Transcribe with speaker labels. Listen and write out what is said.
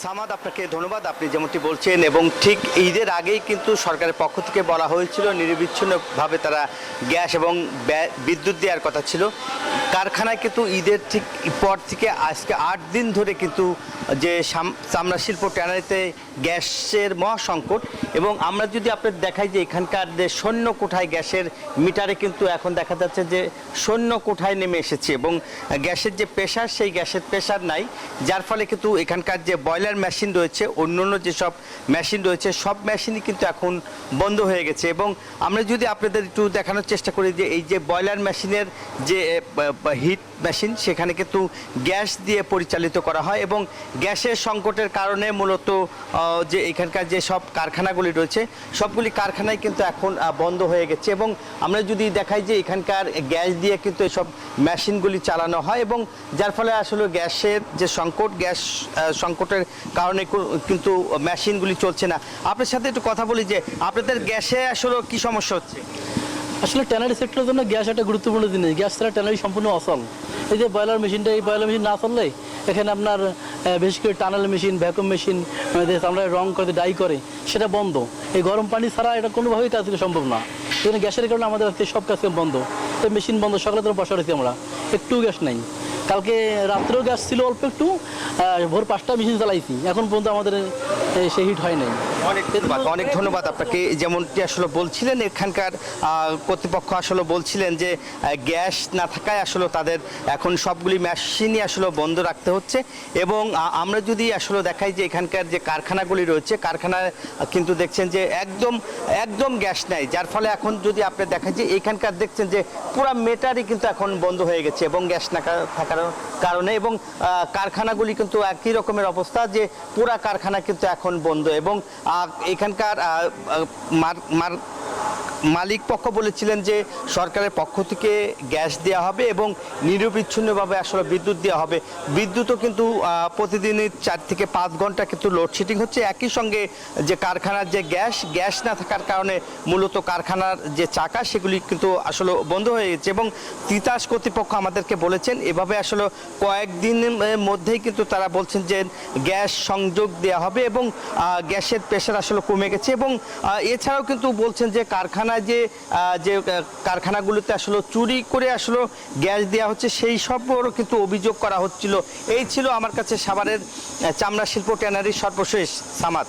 Speaker 1: সামাদ, আপনাকে ধন্যবাদ। আপনি যেমনটি বলছেন এবং ঠিক ঈদের আগেই কিন্তু সরকারের পক্ষ থেকে বলা হয়েছিল নিরবিচ্ছিন্নভাবে তারা গ্যাস এবং বিদ্যুৎ দেওয়ার কথা ছিল। কারখানায় কিন্তু ঈদের ঠিক পর থেকে আজকে 8 দিন ধরে কিন্তু যে চামড়া শিল্প ট্যানারিতে গ্যাসের মহাসংকট। এবং আমরা যদি আপনাদের দেখাই যে এখানকার যে শূন্য কোঠায় গ্যাসের মিটারে কিন্তু এখন দেখা যাচ্ছে যে শূন্য কোঠায় নেমে এসেছে এবং গ্যাসের যে প্রেশার সেই গ্যাসের প্রেশার নাই, যার ফলে কিন্তু এখানকার যে বয়লার মেশিন রয়েছে, অন্যান্য যেসব মেশিন রয়েছে সব মেশিনই কিন্তু এখন বন্ধ হয়ে গেছে। এবং আমরা যদি আপনাদের একটু দেখানোর চেষ্টা করি যে এই যে বয়লার মেশিনের যে হিট মেশিন, সেখানে কিন্তু গ্যাস দিয়ে পরিচালিত করা হয় এবং গ্যাসের সংকটের কারণে মূলত যে এখানকার যে সব কারখানাগুলি রয়েছে সবগুলি কারখানায় কিন্তু এখন বন্ধ হয়ে গেছে। এবং আমরা যদি দেখাই যে এখানকার গ্যাস দিয়ে কিন্তু এসব মেশিনগুলি চালানো হয় এবং যার ফলে আসলে গ্যাসের যে সংকট, গ্যাস সংকটের কারণে কিন্তু মেশিনগুলি চলছে না। আপনার সাথে একটু কথা বলি যে আপনাদের গ্যাসে আসলে কি সমস্যা হচ্ছে?
Speaker 2: আসলে ট্যানারি সেক্টরের জন্য গ্যাস একটা গুরুত্বপূর্ণ জিনিস। গ্যাস ছাড়া ট্যানারি সম্পূর্ণ অচল। এই যে বয়লার মেশিনটা, এই বয়লার মেশিন না চললে এখানে আপনার বিশেষ করে টানেল মেশিন, ভ্যাকুম মেশিন, আমরা রং করে ডাই করে, সেটা বন্ধ। এই গরম পানি ছাড়া এটা কোনোভাবেই কাজ করা সম্ভব না। এই গ্যাসের কারণে আমাদের সব কাজ বন্ধ। এই মেশিন বন্ধ, সকালে তো বসা রয়েছি আমরা, একটু গ্যাস নেই। কালকে রাত্রেও গ্যাস ছিল অল্প একটু, ভোর 5টা মেশিন চালাইছি, এখন পর্যন্ত আমাদের সেই হিট হয় নাই।
Speaker 1: অনেক ধন্যবাদ আপনাকে। যেমনটি আসলে বলছিলেন এখানকার কর্তৃপক্ষ আসলে বলছিলেন যে গ্যাস না থাকায় আসলে তাদের এখন সবগুলি মেশিনই আসলে বন্ধ রাখতে হচ্ছে। এবং আমরা যদি আসলে দেখাই যে এখানকার যে কারখানাগুলি রয়েছে, কারখানায় কিন্তু দেখছেন যে একদম গ্যাস নেই, যার ফলে এখন যদি আপনি দেখেন যে এখানকার দেখছেন যে পুরো মেটারই কিন্তু এখন বন্ধ হয়ে গেছে এবং গ্যাস না থাকার কারণে। এবং কারখানাগুলি কিন্তু একই রকমের অবস্থা যে পুরা কারখানা কিন্তু এখন বন্ধ। এবং এখানকার মালিক পক্ষ বলেছিলেন যে সরকারের পক্ষ থেকে গ্যাস দেওয়া হবে এবং নিরবিচ্ছিন্নভাবে আসলে বিদ্যুৎ দেওয়া হবে। বিদ্যুৎও কিন্তু প্রতিদিনই 4 থেকে 5 ঘন্টা কিন্তু লোডশেডিং হচ্ছে। একই সঙ্গে যে কারখানার যে গ্যাস না থাকার কারণে মূলত কারখানার যে চাকা সেগুলি কিন্তু আসলে বন্ধ হয়ে গেছে। এবং তিতাস কর্তৃপক্ষ আমাদেরকে বলেছেন এভাবে আসলে কয়েকদিনের মধ্যেই কিন্তু তারা বলছেন যে গ্যাস সংযোগ দেওয়া হবে এবং গ্যাসের প্রেশার আসলে কমে গেছে। এবং এছাড়াও কিন্তু বলছেন যে যে কারখানাগুলোতে আসলে চুরি করে আসলে গ্যাস দেওয়া হচ্ছে, সেই সবরও কিন্তু অভিযোগ করা হচ্ছিল। এই ছিল আমার কাছে সাভারের চামড়া শিল্প ট্যানারির সর্বশেষ। সামাদ।